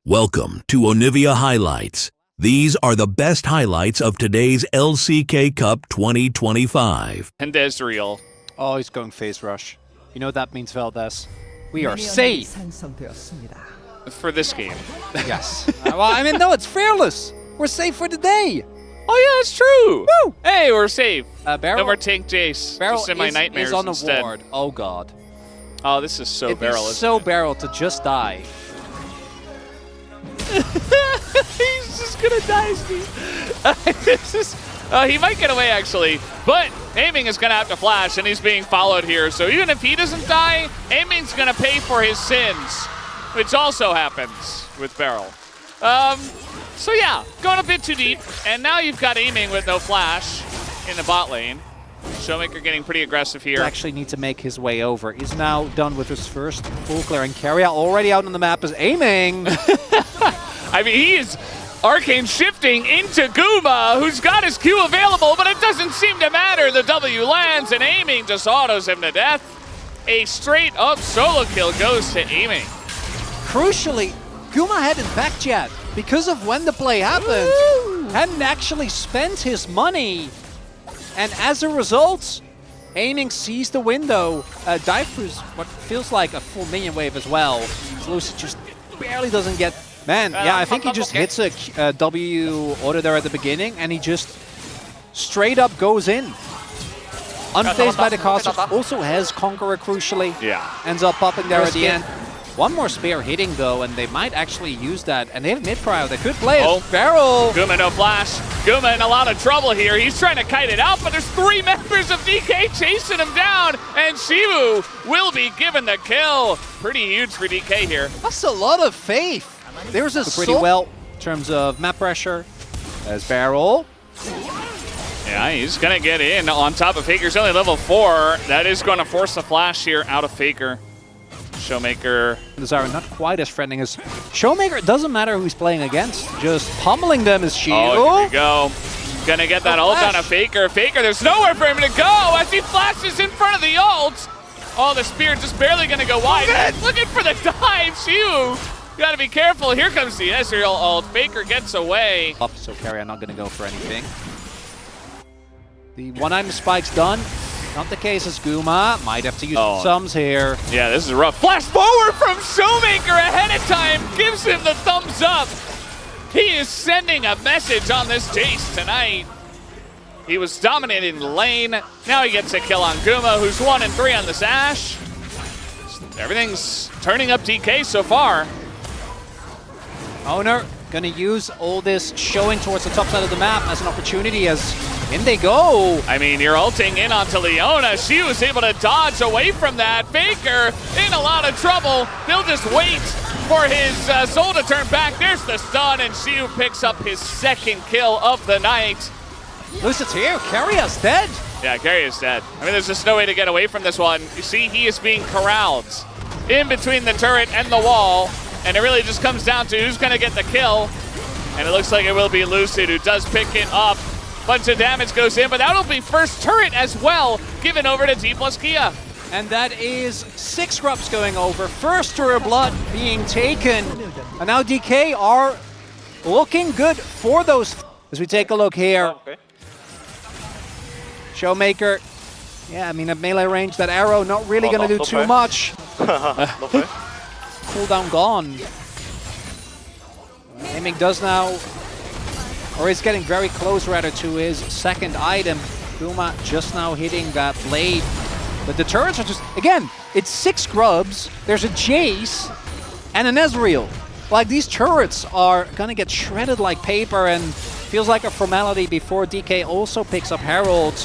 Welcome to Onivia Highlights. These are the best highlights of today's LCK Cup 2025. And Ezreal. Oh, he's going phase rush. You know what that means, Valdez? We are safe. For this game. Yes. Well, I mean, no, it's fearless. We're safe for the day. Oh yeah, it's true. Woo! Hey, we're safe. Barrel, No more tank Jace. Barrel just in my nightmares is on the instead. ward. Oh god. Oh, this is so It'd Barrel. be Isn't so it? Barrel to just die. He's just gonna die, Steve. This is. He might get away actually, but Aiming is gonna have to flash, and he's being followed here. So even if he doesn't die, Aiming's gonna pay for his sins, which also happens with Barrel. So yeah, going a bit too deep, and now you've got Aiming with no flash in the bot lane. Showmaker getting pretty aggressive here. He actually needs to make his way over. He's now done with his first full clearing carry out. Already out on the map is Aiming. I mean, he is arcane shifting into Guma, who's got his Q available, but it doesn't seem to matter. The W lands, and Aiming just autos him to death. A straight-up solo kill goes to Aiming. Crucially, Guma hadn't backed yet because of when the play happened. Hadn't actually spent his money. And as a result, Aiming sees the window. Dplus what feels like a full minion wave as well. Lucid just barely doesn't get... Man, yeah, I think he just hits a W auto there at the beginning, and he just straight up goes in. Unfazed by the casters, also has Conqueror crucially. Yeah. Ends up popping there at the end. One more spear hitting though, and they might actually use that. And they have mid-prio, they could play it. Oh. Barrel! Guma no flash. Guma in a lot of trouble here. He's trying to kite it out, but there's 3 members of DK chasing him down, and Shivu will be given the kill. Pretty huge for DK here. That's a lot of faith. There's a pretty well in terms of map pressure. As Barrel. Yeah, he's going to get in on top of Faker's only level 4. That is going to force the flash here out of Faker. Showmaker. Zyra not quite as threatening as Showmaker. It doesn't matter who he's playing against. Just pummeling them is Shield. Oh, here we go. Gonna get that ult on a Faker. Faker, there's nowhere for him to go as he flashes in front of the ult. Oh, the spear just barely gonna go wide. Looking for the dive, Shiu. Gotta be careful. Here comes the Ezreal ult. Faker gets away. Up, so Carrier not gonna go for anything. The one-item spike's done. Not the case as Guma. Might have to use sums here. Yeah, this is rough. Flash forward from Showmaker ahead of time. Gives him the thumbs up. He is sending a message on this Jace tonight. He was dominating the lane. Now he gets a kill on Guma, who's 1 and 3 on this Ashe. Everything's turning up DK so far. Owner gonna use all this showing towards the top side of the map as an opportunity as in they go. I mean, you're ulting in onto Leona. She was able to dodge away from that. Faker in a lot of trouble. They'll just wait for his soul to turn back. There's the stun, and Shiu picks up his 2nd kill of the night. Lucid's here. Carrier's dead. Yeah, Carrier's dead. I mean, there's just no way to get away from this one. You see, he is being corralled in between the turret and the wall, and it really just comes down to who's going to get the kill. And it looks like it will be Lucid, who does pick it up. Bunch of damage goes in, but that'll be first turret as well, given over to Dplus Kia. And that is 6 scrubs going over. First turret blood being taken. And now DK are looking good for those. As we take a look here. Showmaker. Yeah, I mean, at melee range, that arrow not really going to do too much. Cooldown gone. Aiming does now, or is getting very close rather to his 2nd item. Guma just now hitting that blade. But the turrets are just, again, it's 6 scrubs, there's a Jace, and an Ezreal. Like, these turrets are gonna get shredded like paper, and feels like a formality before DK also picks up Herald.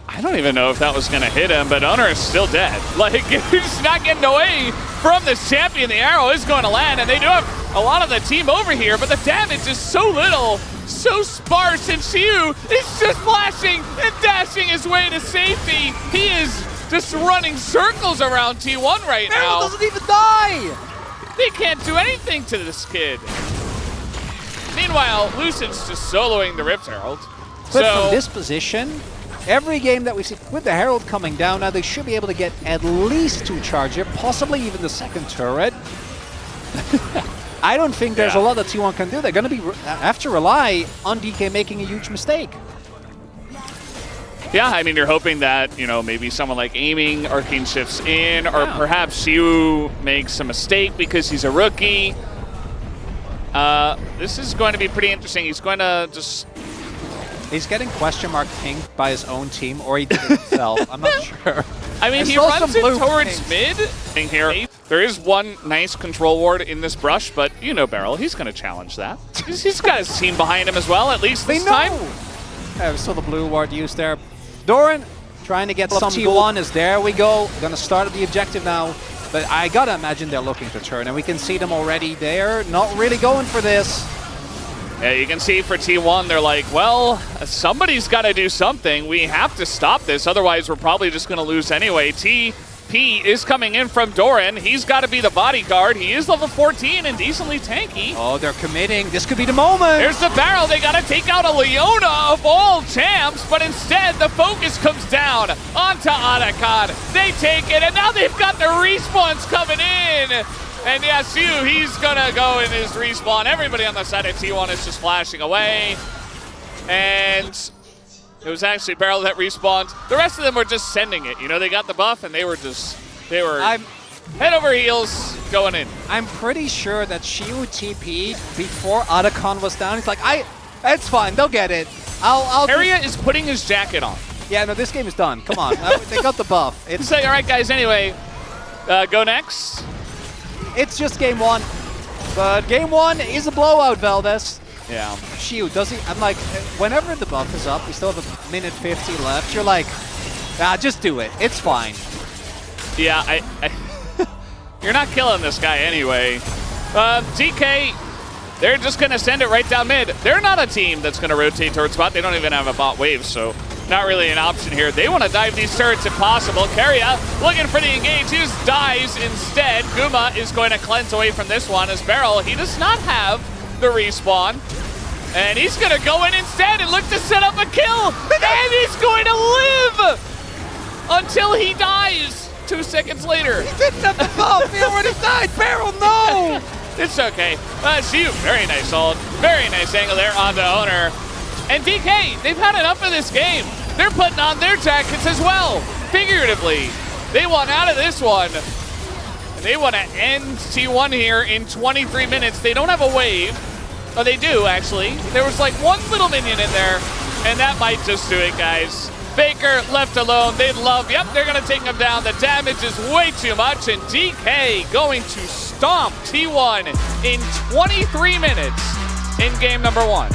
I don't even know if that was gonna hit him, but Honor is still dead. Like, he's not getting away from this champion. The arrow is going to land, and they do have a lot of the team over here, but the damage is so little, so sparse, and Shiu is just flashing and dashing his way to safety. He is just running circles around T1 right now. Herald doesn't even die! They can't do anything to this kid. Meanwhile, Lucid's just soloing the Rift Herald. But from this position, every game that we see with the Herald coming down, now they should be able to get at least 2 charge here, possibly even the 2nd turret. I don't think there's Yeah. a lot that T1 can do. They're going to have to rely on DK making a huge mistake. Yeah, I mean, you're hoping that, you know, maybe someone like Aiming, Arcane shifts in, or perhaps Xiu makes a mistake because he's a rookie. This is going to be pretty interesting. He's going to just... He's getting question mark pinged by his own team, or he did it himself. I'm not sure. I mean, I he saw runs some it blue towards pings. mid. Here, there is one nice control ward in this brush, but you know Beryl, he's going to challenge that. He's got his team behind him as well, at least this time. We saw the blue ward used there. Doran trying to get some T1 is there we go. Gonna start at the objective now. But I gotta imagine they're looking to turn, and we can see them already there. Not really going for this. Yeah, you can see for T1, they're like, well, somebody's got to do something. We have to stop this, otherwise we're probably just going to lose anyway. TP is coming in from Doran. He's got to be the bodyguard. He is level 14 and decently tanky. Oh, they're committing. This could be the moment. There's the barrel. They got to take out a Leona of all champs, but instead the focus comes down onto Otacon. They take it, and now they've got the respawns coming in. And yes, he's gonna go in his respawn. Everybody on the side of T1 is just flashing away. And it was actually Beryl that respawned. The rest of them were just sending it. You know, they got the buff and they were head over heels going in. I'm pretty sure that Xiu TP'd before Otacon was down. He's like, it's fine, they'll get it. Area is putting his jacket on. Yeah, no, this game is done. Come on, they got the buff. It's like, all right, guys, anyway, go next. It's just game one. But game one is a blowout, Valdez. Yeah. Xiu, does he? I'm like, whenever the buff is up, we still have a minute 50 left. You're like, just do it. It's fine. Yeah, you're not killing this guy anyway. DK, they're just going to send it right down mid. They're not a team that's going to rotate towards bot. They don't even have a bot wave, so not really an option here. They want to dive these turrets if possible. Keria looking for the engage. He just dies instead. Guma is going to cleanse away from this one as Beryl. He does not have the respawn. And he's going to go in instead and look to set up a kill. And he's going to live until he dies 2 seconds later. He didn't have the buff. He already died. Beryl, no. It's okay. Xiu, very nice ult. Very nice angle there on the owner. And DK, they've had enough of this game. They're putting on their jackets as well. Figuratively, they want out of this one. And they want to end T1 here in 23 minutes. They don't have a wave. Oh, they do, actually. There was like one little minion in there, and that might just do it, guys. Faker left alone. They'd love, yep, they're going to take him down. The damage is way too much, and DK going to stomp T1 in 23 minutes in game number 1.